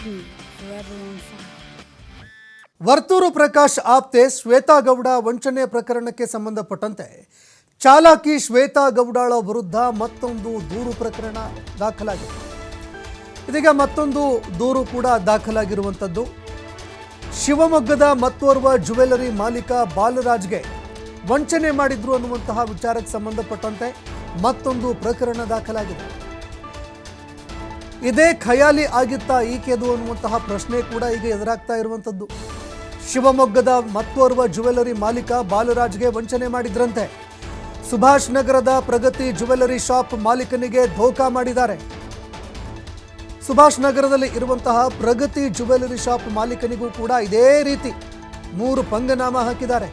me forever on fire. Varthur Prakash ಆಪ್ತೆ Shweta Gowda ವಂಚನೆ ಪ್ರಕರಣಕ್ಕೆ ಸಂಬಂಧಪಟ್ಟಂತೆ ಚಾಲಕಿ ಶ್ವೇತಾ ಗೌಡಳ ವಿರುದ್ಧ ಮತ್ತೊಂದು ದೂರು ಪ್ರಕರಣ ದಾಖಲಾಗಿದೆ. ಇದೀಗ ಮತ್ತೊಂದು ದೂರು ಕೂಡ ದಾಖಲಾಗಿರುವಂಥದ್ದು. ಶಿವಮೊಗ್ಗದ ಮತ್ತೋರ್ವ ಜ್ಯುವೆಲರಿ ಮಾಲೀಕ ಬಾಲರಾಜ್ಗೆ ವಂಚನೆ ಮಾಡಿದ್ರು ಅನ್ನುವಂತಹ ವಿಚಾರಕ್ಕೆ ಸಂಬಂಧಪಟ್ಟಂತೆ ಮತ್ತೊಂದು ಪ್ರಕರಣ ದಾಖಲಾಗಿದೆ. ಇದೇ ಖಯಾಲಿ ಆಗಿತ್ತಾ ಈಕೆದು ಅನ್ನುವಂತಹ ಪ್ರಶ್ನೆ ಕೂಡ ಈಗ ಎದುರಾಗ್ತಾ ಇರುವಂಥದ್ದು. ಶಿವಮೊಗ್ಗದ ಮತ್ತೋರ್ವ ಜ್ಯುವೆಲರಿ ಮಾಲೀಕ ಬಾಲರಾಜ್ಗೆ ವಂಚನೆ ಮಾಡಿದ್ರಂತೆ. ಸುಭಾಷ್ ನಗರದ ಪ್ರಗತಿ ಜ್ಯುವೆಲರಿ ಶಾಪ್ ಮಾಲೀಕನಿಗೆ ಧೋಖಾ ಮಾಡಿದ್ದಾರೆ. ಸುಭಾಷ್ ನಗರದಲ್ಲಿ ಇರುವಂತಹ ಪ್ರಗತಿ ಜ್ಯುವೆಲರಿ ಶಾಪ್ ಮಾಲೀಕನಿಗೂ ಕೂಡ ಇದೇ ರೀತಿ 3 ಪಂಗನಾಮ ಹಾಕಿದ್ದಾರೆ.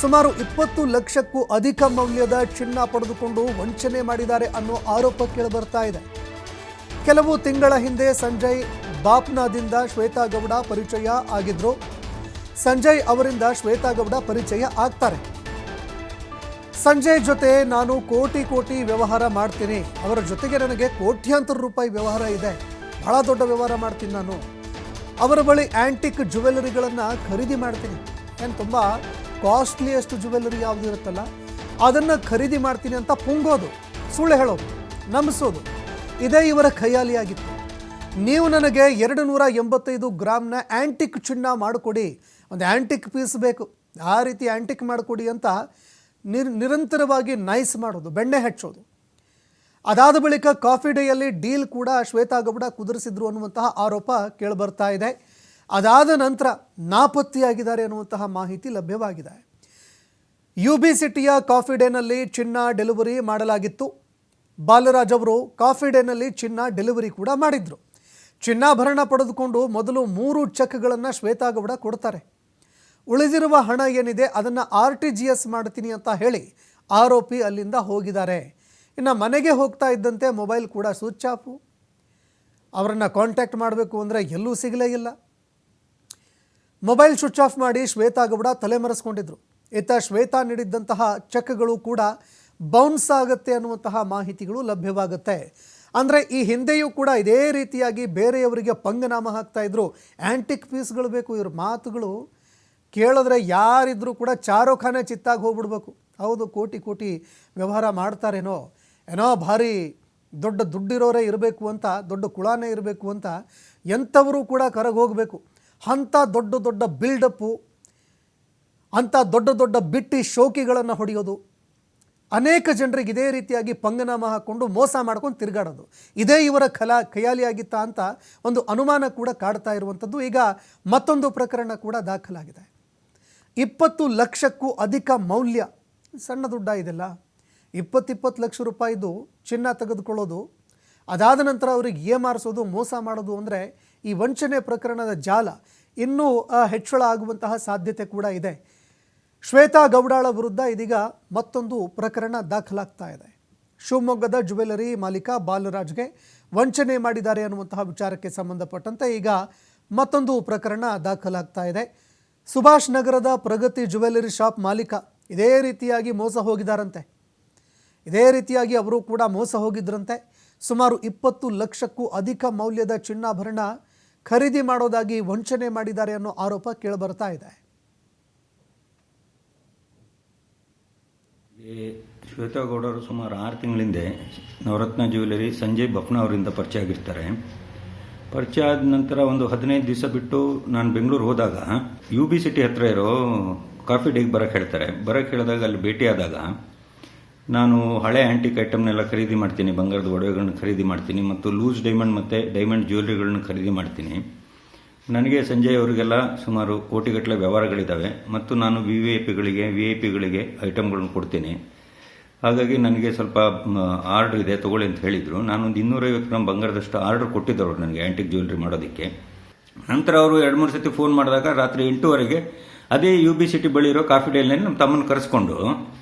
ಸುಮಾರು 20 ಲಕ್ಷಕ್ಕೂ ಅಧಿಕ ಮೌಲ್ಯದ ಚಿನ್ನ ಪಡೆದುಕೊಂಡು ವಂಚನೆ ಮಾಡಿದ್ದಾರೆ ಅನ್ನೋ ಆರೋಪ ಕೇಳಿಬರ್ತಾ ಇದೆ. ಕೆಲವು ತಿಂಗಳ ಹಿಂದೆ ಸಂಜಯ್ ಬಾಪ್ನಾದಿಂದ ಶ್ವೇತಾ ಗೌಡ ಪರಿಚಯ ಆಗಿದ್ರು. ಸಂಜಯ್ ಅವರಿಂದ ಶ್ವೇತಾ ಗೌಡ ಪರಿಚಯ ಆಗ್ತಾರೆ. ಸಂಜಯ್ ಜೊತೆ ನಾನು ಕೋಟಿ ವ್ಯವಹಾರ ಮಾಡ್ತೀನಿ, ಅವರ ಜೊತೆಗೆ ನನಗೆ ಕೋಟ್ಯಾಂತರ ರೂಪಾಯಿ ವ್ಯವಹಾರ ಇದೆ, ಬಹಳ ದೊಡ್ಡ ವ್ಯವಹಾರ ಮಾಡ್ತೀನಿ, ನಾನು ಅವರ ಬಳಿ ಆ್ಯಂಟಿಕ್ ಜ್ಯುವೆಲರಿಗಳನ್ನು ಖರೀದಿ ಮಾಡ್ತೀನಿ, ಏನು ತುಂಬ ಕಾಸ್ಟ್ಲಿಯೆಸ್ಟ್ ಜ್ಯುವೆಲರಿ ಯಾವುದು ಇರುತ್ತಲ್ಲ ಅದನ್ನು ಖರೀದಿ ಮಾಡ್ತೀನಿ ಅಂತ ಪುಂಗೋದು, ಸುಳ್ಳು ಹೇಳೋದು, ನಂಬಿಸೋದು, ಇದೇ ಇವರ ಖಯಾಲಿಯಾಗಿತ್ತು. ನೀವು ನನಗೆ 285 ಗ್ರಾಮ್ನ ಆ್ಯಂಟಿಕ್ ಚಿನ್ನ ಮಾಡಿಕೊಡಿ, ಒಂದು ಆ್ಯಂಟಿಕ್ ಪೀಸ್ ಬೇಕು, ಆ ರೀತಿ ಆ್ಯಂಟಿಕ್ ಮಾಡಿಕೊಡಿ ಅಂತ ನಿರಂತರವಾಗಿ ನೈಸ್ ಮಾಡೋದು, ಬೆಣ್ಣೆ ಹಚ್ಚೋದು. ಅದಾದ ಬಳಿಕ ಕಾಫಿ ಡೇಯಲ್ಲಿ ಡೀಲ್ ಕೂಡ ಶ್ವೇತಾ ಗೌಡ ಕುದುರಿಸಿದ್ರು ಅನ್ನುವಂತಹ ಆರೋಪ ಕೇಳಿಬರ್ತಾ ಇದೆ. ಅದಾದ ನಂತರ ನಾಪತ್ತೆಯಾಗಿದ್ದಾರೆ ಅನ್ನುವಂತಹ ಮಾಹಿತಿ ಲಭ್ಯವಾಗಿದೆ. UB ಸಿಟಿಯ ಕಾಫಿ ಡೇನಲ್ಲಿ ಚಿನ್ನ ಡೆಲಿವರಿ ಮಾಡಲಾಗಿತ್ತು. ಬಾಲರಾಜ್ ಅವರು ಕಾಫಿ ಡೇನಲ್ಲಿ ಚಿನ್ನ ಡೆಲಿವರಿ ಕೂಡ ಮಾಡಿದ್ರು. ಚಿನ್ನಾಭರಣ ಪಡೆದುಕೊಂಡು ಮೊದಲು 3 ಚೆಕ್ಗಳನ್ನು ಶ್ವೇತಾ ಗೌಡ ಕೊಡ್ತಾರೆ. ಉಳಿದಿರುವ ಹಣ ಏನಿದೆ ಅದನ್ನು RTGS ಮಾಡ್ತೀನಿ ಅಂತ ಹೇಳಿ ಆರೋಪಿ ಅಲ್ಲಿಂದ ಹೋಗಿದ್ದಾರೆ. ಇನ್ನು ಮನೆಗೆ ಹೋಗ್ತಾ ಇದ್ದಂತೆ ಮೊಬೈಲ್ ಕೂಡ ಸ್ವಿಚ್ ಆಫು. ಅವರನ್ನು ಕಾಂಟ್ಯಾಕ್ಟ್ ಮಾಡಬೇಕು ಅಂದರೆ ಎಲ್ಲೂ ಸಿಗಲೇ ಇಲ್ಲ. ಮೊಬೈಲ್ ಸ್ವಿಚ್ ಆಫ್ ಮಾಡಿ ಶ್ವೇತಾ ಗೌಡ ತಲೆಮರೆಸ್ಕೊಂಡಿದ್ರು. ಇತ್ತ ಶ್ವೇತಾ ನೀಡಿದ್ದಂತಹ ಚೆಕ್ಗಳು ಕೂಡ ಬೌನ್ಸ್ ಆಗುತ್ತೆ ಅನ್ನುವಂತಹ ಮಾಹಿತಿಗಳು ಲಭ್ಯವಾಗುತ್ತೆ. ಅಂದರೆ ಈ ಹಿಂದೆಯೂ ಕೂಡ ಇದೇ ರೀತಿಯಾಗಿ ಬೇರೆಯವರಿಗೆ ಪಂಗನಾಮ ಹಾಕ್ತಾ ಇದ್ರು. ಆ್ಯಂಟಿಕ್ ಪೀಸ್ಗಳು ಬೇಕು, ಇವ್ರ ಮಾತುಗಳು ಕೇಳಿದ್ರೆ ಯಾರಿದ್ರೂ ಕೂಡ ಚಾರೋಖಾನೆ ಚಿತ್ತಾಗಿ ಹೋಗ್ಬಿಡ್ಬೇಕು. ಹೌದು, ಕೋಟಿ ವ್ಯವಹಾರ ಮಾಡ್ತಾರೇನೋ, ಏನೋ ಭಾರಿ ದೊಡ್ಡ ದುಡ್ಡಿರೋರೇ ಇರಬೇಕು ಅಂತ, ದೊಡ್ಡ ಕುಳಾನೇ ಇರಬೇಕು ಅಂತ ಎಂಥವರು ಕೂಡ ಕರಗಿ ಹೋಗಬೇಕು. ಅಂಥ ದೊಡ್ಡ ಬಿಲ್ಡಪ್ಪು, ಅಂಥ ದೊಡ್ಡ ಬಿಟ್ಟಿ ಶೋಕಿಗಳನ್ನು ಹೊಡೆಯೋದು, ಅನೇಕ ಜನರಿಗೆ ಇದೇ ರೀತಿಯಾಗಿ ಪಂಗನಾಮ ಹಾಕ್ಕೊಂಡು ಮೋಸ ಮಾಡ್ಕೊಂಡು ತಿರುಗಾಡೋದು, ಇದೇ ಇವರ ಖಯಾಲಿಯಾಗಿತ್ತಾ ಅಂತ ಒಂದು ಅನುಮಾನ ಕೂಡ ಕಾಡ್ತಾ ಇರುವಂಥದ್ದು. ಈಗ ಮತ್ತೊಂದು ಪ್ರಕರಣ ಕೂಡ ದಾಖಲಾಗಿದೆ. 20 ಲಕ್ಷಕ್ಕೂ ಅಧಿಕ ಮೌಲ್ಯ, ಸಣ್ಣ ದುಡ್ಡ ಇದೆಲ್ಲ, 20 ಲಕ್ಷ ರೂಪಾಯಿದು ಚಿನ್ನ ತೆಗೆದುಕೊಳ್ಳೋದು, ಅದಾದ ನಂತರ ಅವ್ರಿಗೆ ಏಮಾರಿಸೋದು, ಮೋಸ ಮಾಡೋದು ಅಂದರೆ ಈ ವಂಚನೆ ಪ್ರಕರಣದ ಜಾಲ ಇನ್ನೂ ಹೆಚ್ಚಳ ಆಗುವಂತಹ ಸಾಧ್ಯತೆ ಕೂಡ ಇದೆ. ಶ್ವೇತಾ ಗೌಡಳ ವಿರುದ್ಧ ಇದೀಗ ಮತ್ತೊಂದು ಪ್ರಕರಣ ದಾಖಲಾಗ್ತಾ ಇದೆ. ಶಿವಮೊಗ್ಗದ ಜ್ಯುವೆಲರಿ ಮಾಲೀಕ ಬಾಲರಾಜ್ಗೆ ವಂಚನೆ ಮಾಡಿದ್ದಾರೆ ಅನ್ನುವಂತಹ ವಿಚಾರಕ್ಕೆ ಸಂಬಂಧಪಟ್ಟಂತೆ ಈಗ ಮತ್ತೊಂದು ಪ್ರಕರಣ ದಾಖಲಾಗ್ತಾ ಇದೆ. ಸುಭಾಷ್ ನಗರದ ಪ್ರಗತಿ ಜ್ಯುವೆಲರಿ ಶಾಪ್ ಮಾಲೀಕ ಇದೇ ರೀತಿಯಾಗಿ ಮೋಸ ಹೋಗಿದ್ದಾರಂತೆ. ಇದೇ ರೀತಿಯಾಗಿ ಅವರು ಕೂಡ ಮೋಸ ಹೋಗಿದ್ರಂತೆ. ಸುಮಾರು 20 ಲಕ್ಷಕ್ಕೂ ಅಧಿಕ ಮೌಲ್ಯದ ಚಿನ್ನಾಭರಣ ಖರೀದಿ ಮಾಡೋದಾಗಿ ವಂಚನೆ ಮಾಡಿದ್ದಾರೆ ಅನ್ನೋ ಆರೋಪ ಕೇಳಿಬರ್ತಾ ಇದೆ. ಶ್ವೇತಾ ಗೌಡರು ಸುಮಾರು 6 ತಿಂಗಳಿಂದ ನವರತ್ನ ಜ್ಯುವೆಲರಿ ಸಂಜಯ್ ಬಫ್ನಾ ಅವರಿಂದ ಪರಿಚಯ ಆಗಿರ್ತಾರೆ. ಪರಿಚಯ ಆದ ನಂತರ ಒಂದು 15 ದಿವಸ ಬಿಟ್ಟು ನಾನು ಬೆಂಗಳೂರು ಹೋದಾಗ UB ಸಿಟಿ ಹತ್ರ ಇರೋ ಕಾಫಿ ಡೇಗೆ ಬರೋಕ್ಕೆ ಹೇಳ್ತಾರೆ. ಬರೋಕ್ಕೆ ಹೇಳಿದಾಗ ಅಲ್ಲಿ ಭೇಟಿಯಾದಾಗ ನಾನು ಹಳೆ ಆ್ಯಂಟಿಕ್ ಐಟಮ್ನೆಲ್ಲ ಖರೀದಿ ಮಾಡ್ತೀನಿ, ಬಂಗಾರದ ಒಡವೆಗಳನ್ನ ಖರೀದಿ ಮಾಡ್ತೀನಿ ಮತ್ತು ಲೂಸ್ ಡೈಮಂಡ್ ಮತ್ತು ಡೈಮಂಡ್ ಜ್ಯುವೆಲರಿಗಳನ್ನ ಖರೀದಿ ಮಾಡ್ತೀನಿ. ನನಗೆ ಸಂಜಯ್ ಅವರಿಗೆಲ್ಲ ಸುಮಾರು ಕೋಟಿಗಟ್ಟಲೆ ವ್ಯವಹಾರಗಳಿದ್ದಾವೆ ಮತ್ತು ನಾನು VIP ಗಳಿಗೆ ಐಟಮ್ಗಳನ್ನ ಕೊಡ್ತೀನಿ. ಹಾಗಾಗಿ ನನಗೆ ಸ್ವಲ್ಪ ಆರ್ಡ್ರ್ ಇದೆ, ತೊಗೊಳ್ಳಿ ಅಂತ ಹೇಳಿದರು. ನಾನೊಂದು 250 ಗ್ರಾಮ್ ಬಂಗಾರದಷ್ಟು ಆರ್ಡ್ರ್ ಕೊಟ್ಟಿದ್ದವರು ನನಗೆ ಆ್ಯಂಟಿಕ್ ಜ್ಯುವೆಲರಿ ಮಾಡೋದಕ್ಕೆ. ನಂತರ ಅವರು 2-3 ಸತಿ ಫೋನ್ ಮಾಡಿದಾಗ ರಾತ್ರಿ 8:30ಗೆ ಅದೇ UB ಸಿಟಿ ಬಳಿ ಇರೋ ಕಾಫಿ ಡೇಲ್ನಲ್ಲಿ ನಮ್ಮ ತಮ್ಮನ್ನು ಕರೆಸ್ಕೊಂಡು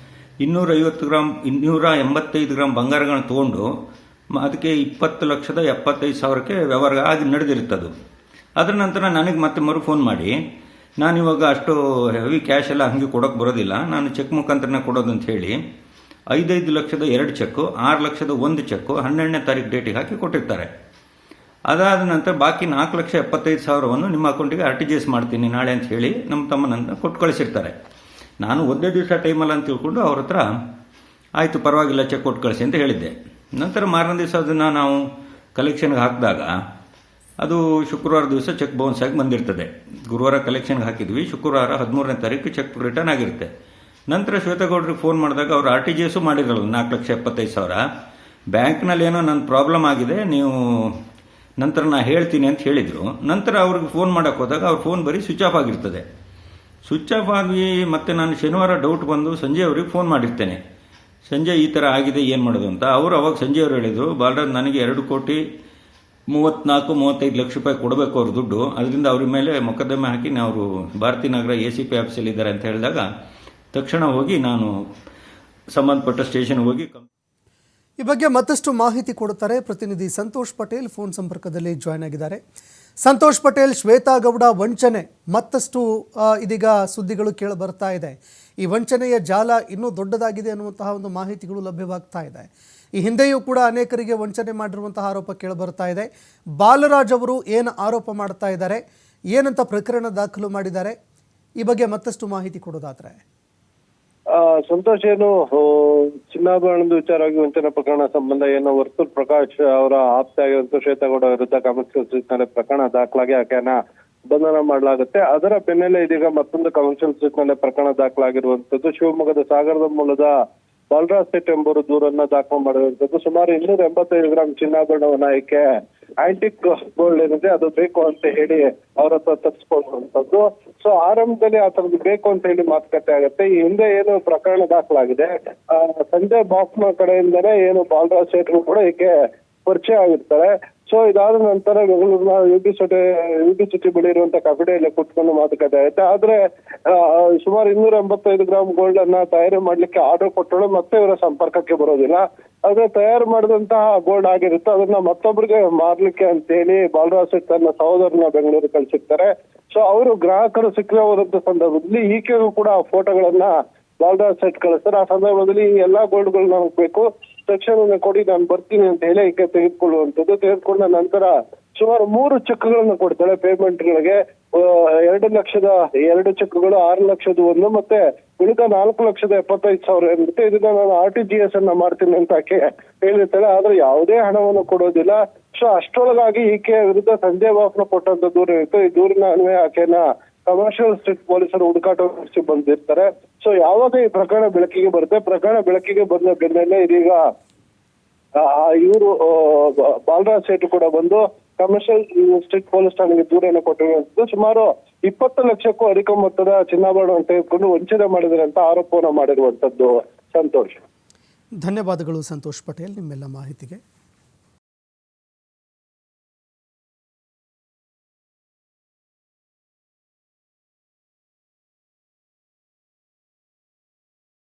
285 ಗ್ರಾಮ್ ಬಂಗಾರಗಳನ್ನ ತೊಗೊಂಡು ಅದಕ್ಕೆ 20,75,000ಕ್ಕೆ ವ್ಯವಹಾರ ಆಗಿ ನಡೆದಿರುತ್ತದು. ಅದರ ನಂತರ ನನಗೆ ಮತ್ತೆ ಫೋನ್ ಮಾಡಿ, ನಾನಿವಾಗ ಅಷ್ಟು ಹೆವಿ ಕ್ಯಾಶ್ ಎಲ್ಲ ಹಂಗೆ ಕೊಡೋಕೆ ಬರೋದಿಲ್ಲ, ನಾನು ಚೆಕ್ ಮುಖಾಂತರನೇ ಕೊಡೋದು ಅಂತ ಹೇಳಿ 5 ಲಕ್ಷದ 2 ಚೆಕ್ಕು, 6 ಲಕ್ಷದ 1 ಚೆಕ್ಕು 12ನೇ ತಾರೀಕು ಡೇಟಿಗೆ ಹಾಕಿ ಕೊಟ್ಟಿರ್ತಾರೆ. ಅದಾದ ನಂತರ ಬಾಕಿ 4,75,000ವನ್ನು ನಿಮ್ಮ ಅಕೌಂಟಿಗೆ RTGS ಮಾಡ್ತೀನಿ ನಾಳೆ ಅಂತ ಹೇಳಿ ನಮ್ಮ ತಮ್ಮನನ್ನು ಕೊಟ್ಟು ಕಳಿಸಿರ್ತಾರೆ. ನಾನು ಒಂದೇ ದಿವಸ ಟೈಮಲ್ಲ ಅಂತ ತಿಳ್ಕೊಂಡು ಅವ್ರ ಹತ್ರ ಆಯಿತು ಪರವಾಗಿಲ್ಲ ಚೆಕ್ ಕೊಟ್ಟು ಕಳಿಸಿ ಅಂತ ಹೇಳಿದ್ದೆ. ನಂತರ ಮಾರನೇ ದಿವಸ ಅದನ್ನು ನಾವು ಕಲೆಕ್ಷನ್ಗೆ ಹಾಕಿದಾಗ ಅದು ಶುಕ್ರವಾರ ದಿವಸ ಚೆಕ್ ಬೌನ್ಸ್ ಆಗಿ ಬಂದಿರ್ತದೆ. ಗುರುವಾರ ಕಲೆಕ್ಷನ್ಗೆ ಹಾಕಿದ್ವಿ, ಶುಕ್ರವಾರ 13ನೇ ತಾರೀಕು ಚೆಕ್ ರಿಟರ್ನ್ ಆಗಿರುತ್ತೆ. ನಂತರ ಶ್ವೇತಗೌಡರಿಗೆ ಫೋನ್ ಮಾಡಿದಾಗ ಅವರು RTGS ಮಾಡಿರಲ್ಲ 4,75,000. ಬ್ಯಾಂಕ್ನಲ್ಲಿ ಏನೋ ನನ್ನ ಪ್ರಾಬ್ಲಮ್ ಆಗಿದೆ, ನೀವು ನಂತರ ನಾನು ಹೇಳ್ತೀನಿ ಅಂತ ಹೇಳಿದರು. ನಂತರ ಅವ್ರಿಗೆ ಫೋನ್ ಮಾಡೋಕ್ಕೆ ಹೋದಾಗ ಅವ್ರ ಫೋನ್ ಬರೀ ಸ್ವಿಚ್ ಆಫ್ ಆಗಿರ್ತದೆ. ಸ್ವಿಚ್ ಆಫ್ ಆಗಿ ಮತ್ತೆ ನಾನು ಶನಿವಾರ ಡೌಟ್ ಬಂದು ಸಂಜೆ ಅವ್ರಿಗೆ ಫೋನ್ ಮಾಡಿರ್ತೇನೆ. ಸಂಜೆ ಈ ಥರ ಆಗಿದೆ ಏನು ಮಾಡೋದು ಅಂತ. ಅವರು ಅವಾಗ ಸಂಜೆ ಅವರು ಹೇಳಿದರು, ಬಾಲರಾಜ್ ನನಗೆ 2,34-35 ಲಕ್ಷ ರೂಪಾಯಿ ಕೊಡಬೇಕು ಅವ್ರ ದುಡ್ಡು, ಅದರಿಂದ ಅವ್ರ ಮೇಲೆ ಮೊಕದ್ದಮೆ ಹಾಕಿ ಅವರು ಭಾರತೀನಗರ ACP ಆಫೀಸಲ್ಲಿ ಇದ್ದಾರೆ ಅಂತ ಹೇಳಿದಾಗ ತಕ್ಷಣ ಹೋಗಿ ನಾನು ಸಂಬಂಧಪಟ್ಟ ಸ್ಟೇಷನ್ಗೆ ಹೋಗಿ ಈ ಬಗ್ಗೆ ಮತ್ತಷ್ಟು ಮಾಹಿತಿ ಕೊಡುತ್ತಾರೆ ಪ್ರತಿನಿಧಿ ಸಂತೋಷ್ ಪಟೇಲ್ ಫೋನ್ ಸಂಪರ್ಕದಲ್ಲಿ ಜಾಯ್ನ್ ಆಗಿದ್ದಾರೆ. ಸಂತೋಷ್ ಪಟೇಲ್, ಶ್ವೇತಾ ಗೌಡ ವಂಚನೆ ಮತ್ತಷ್ಟು ಇದೀಗ ಸುದ್ದಿಗಳು ಕೇಳಿ ಬರ್ತಾ ಇದೆ. ಈ ವಂಚನೆಯ ಜಾಲ ಇನ್ನೂ ದೊಡ್ಡದಾಗಿದೆ ಅನ್ನುವಂತಹ ಒಂದು ಮಾಹಿತಿಗಳು ಲಭ್ಯವಾಗ್ತಾ ಇದೆ. ಈ ಹಿಂದೆಯೂ ಕೂಡ ಅನೇಕರಿಗೆ ವಂಚನೆ ಮಾಡಿರುವಂತಹ ಆರೋಪ ಕೇಳಿ ಬರ್ತಾ ಇದೆ. ಬಾಲರಾಜ್ ಅವರು ಏನು ಆರೋಪ ಮಾಡ್ತಾ ಇದ್ದಾರೆ, ಏನಂತ ಪ್ರಕರಣ ದಾಖಲು ಮಾಡಿದ್ದಾರೆ, ಈ ಬಗ್ಗೆ ಮತ್ತಷ್ಟು ಮಾಹಿತಿ ಕೊಡೋದಾದ್ರೆ ಸಂತೋಷ್, ಏನು ಚಿನ್ನಾಭರಣದ ವಿಚಾರವಾಗಿ ವಂಚನೆ ಪ್ರಕರಣ ಸಂಬಂಧ ಏನು ವರ್ತೂರ್ ಪ್ರಕಾಶ್ ಅವರ ಆಪ್ತ ಆಗಿರುವಂತ ಶ್ವೇತಗೌಡ ವಿರುದ್ಧ ಕಮರ್ಷಿಯಲ್ ಪ್ರಕರಣ ದಾಖಲಾಗಿ ಆಕೆಯನ್ನ ಬಂಧನ ಮಾಡಲಾಗುತ್ತೆ. ಅದರ ಬೆನ್ನಲ್ಲೇ ಇದೀಗ ಮತ್ತೊಂದು ಕಮರ್ಷಿಯಲ್ ನಲ್ಲಿ ಪ್ರಕರಣ ದಾಖಲಾಗಿರುವಂತದ್ದು. ಶಿವಮೊಗ್ಗದ ಸಾಗರದ ಮೂಲದ ಬಾಲರಾಜ್ ಸೇಠ್ ಎಂಬುವರು ದೂರನ್ನ ದಾಖಲು ಮಾಡಿರುವಂತದ್ದು. ಸುಮಾರು 285 ಗ್ರಾಂ ಚಿನ್ನಾಭರಣವನ್ನ ಆಕೆ ಆಂಟಿಕ್ ಗೋಲ್ಡ್ ಏನಿದೆ ಅದು ಬೇಕು ಅಂತ ಹೇಳಿ ಅವ್ರ ಹತ್ರ ತಪ್ಪಿಸ್ಕೊಳ್ಳುವಂತದ್ದು. ಸೊ ಆರಂಭದಲ್ಲಿ ಆ ತರದ್ದು ಬೇಕು ಅಂತ ಹೇಳಿ ಮಾತುಕತೆ ಆಗುತ್ತೆ. ಈ ಹಿಂದೆ ಏನು ಪ್ರಕರಣ ದಾಖಲಾಗಿದೆ, ಸಂಜಯ್ ಬಾಕ್ನ ಕಡೆಯಿಂದನೇ ಏನು ಬಾಲರಾಜ್ ಸೇಠ್ರು ಕೂಡ ಈಕೆ ಪರಿಚಯ ಆಗಿರ್ತಾರೆ. ಸೊ ಇದಾದ ನಂತರ ಬೆಂಗಳೂರಿನ UB ಸಿಟಿ ಬಳಿ ಇರುವಂತ ಕಫೆಡೆಯಲ್ಲಿ ಕುತ್ಕೊಂಡು ಮಾತುಕತೆ ಆಗುತ್ತೆ. ಆದ್ರೆ ಸುಮಾರು 285 ಗ್ರಾಂ ಗೋಲ್ಡ್ ಅನ್ನ ತಯಾರಿ ಮಾಡ್ಲಿಕ್ಕೆ ಆರ್ಡರ್ ಕೊಟ್ಟಳು ಮತ್ತೆ ಇವರ ಸಂಪರ್ಕಕ್ಕೆ ಬರೋದಿಲ್ಲ. ಆದ್ರೆ ತಯಾರು ಮಾಡಿದಂತಹ ಗೋಲ್ಡ್ ಆಗಿರುತ್ತೆ, ಅದನ್ನ ಮತ್ತೊಬ್ಬರಿಗೆ ಮಾರ್ಲಿಕ್ಕೆ ಅಂತ ಹೇಳಿ ಬಾಲರಾಜ್ ಸೇಠ್ ತನ್ನ ಸಹೋದರನ ಬೆಂಗಳೂರಿಗೆ ಕಳಿಸಿರ್ತಾರೆ. ಸೊ ಅವರು ಗ್ರಾಹಕರು ಸಿಕ್ಕಿರುವಂತ ಸಂದರ್ಭದಲ್ಲಿ ಈಕೆಗೂ ಕೂಡ ಫೋಟೋಗಳನ್ನ ಬಾಲರಾಜ್ ಸೇಠ್ ಕಳಿಸ್ತಾರೆ. ಆ ಸಂದರ್ಭದಲ್ಲಿ ಈ ಎಲ್ಲಾ ಗೋಲ್ಡ್ಗಳು ನನಗೆ ಬೇಕು, ತಕ್ಷಣ ಕೊಡಿ, ನಾನು ಬರ್ತೀನಿ ಅಂತ ಹೇಳಿ ಈಕೆ ತೆಗೆದುಕೊಳ್ಳುವಂಥದ್ದು. ತೆಗೆದುಕೊಂಡ ನಂತರ ಸುಮಾರು 3 ಚೆಕ್ಗಳನ್ನು ಕೊಡ್ತಾಳೆ ಪೇಮೆಂಟ್ಗಳಿಗೆ. 2 ಲಕ್ಷದ 2 ಚೆಕ್ಗಳು, 6 ಲಕ್ಷದ 1 ಮತ್ತೆ ಉಳಿದ 4,75,000 ಏನಿರುತ್ತೆ ಇದನ್ನ ನಾನು RTGS ಅನ್ನ ಮಾಡ್ತೀನಿ ಅಂತ ಆಕೆ ಹೇಳಿರ್ತಾಳೆ. ಆದ್ರೆ ಯಾವುದೇ ಹಣವನ್ನು ಕೊಡೋದಿಲ್ಲ. ಸೊ ಅಷ್ಟರೊಳಗಾಗಿ ಈಕೆ ವಿರುದ್ಧ ಸಂಜಯ್ ಬಾಬುನ ಕೊಟ್ಟಂತ ದೂರ ಇರುತ್ತೆ. ಈ ದೂರಿನ ಅನ್ವಯ ಆಕೆಯನ್ನ ಕಮರ್ಷಿಯಲ್ ಸ್ಟ್ರೀಟ್ ಪೊಲೀಸರು ಹುಡುಕಾಟ ನಡೆಸಿ ಬಂದಿರ್ತಾರೆ. ಸೊ ಯಾವಾಗ ಈ ಪ್ರಕರಣ ಬೆಳಕಿಗೆ ಬರುತ್ತೆ, ಪ್ರಕರಣ ಬೆಳಕಿಗೆ ಬಂದ ಬೆನ್ನಲ್ಲೇ ಇದೀಗ ಇವರು ಬಾಲರಾಜ್ ಸೇಠ್ ಕೂಡ ಬಂದು ಕಮರ್ಷಿಯಲ್ ಸ್ಟ್ರೀಟ್ ಪೊಲೀಸ್ ಠಾಣೆಗೆ ದೂರನ್ನು ಕೊಟ್ಟಿರುವಂತದ್ದು. ಸುಮಾರು 20 ಲಕ್ಷಕ್ಕೂ ಅಧಿಕ ಮೊತ್ತದ ಚಿನ್ನಾಭರಣವನ್ನು ತೆಗೆದುಕೊಂಡು ವಂಚನೆ ಮಾಡಿದರೆ ಅಂತ ಆರೋಪವನ್ನು ಮಾಡಿರುವಂತದ್ದು. ಸಂತೋಷ್, ಧನ್ಯವಾದಗಳು ಸಂತೋಷ್ ಪಟೇಲ್ ನಿಮ್ಮೆಲ್ಲ ಮಾಹಿತಿಗೆ.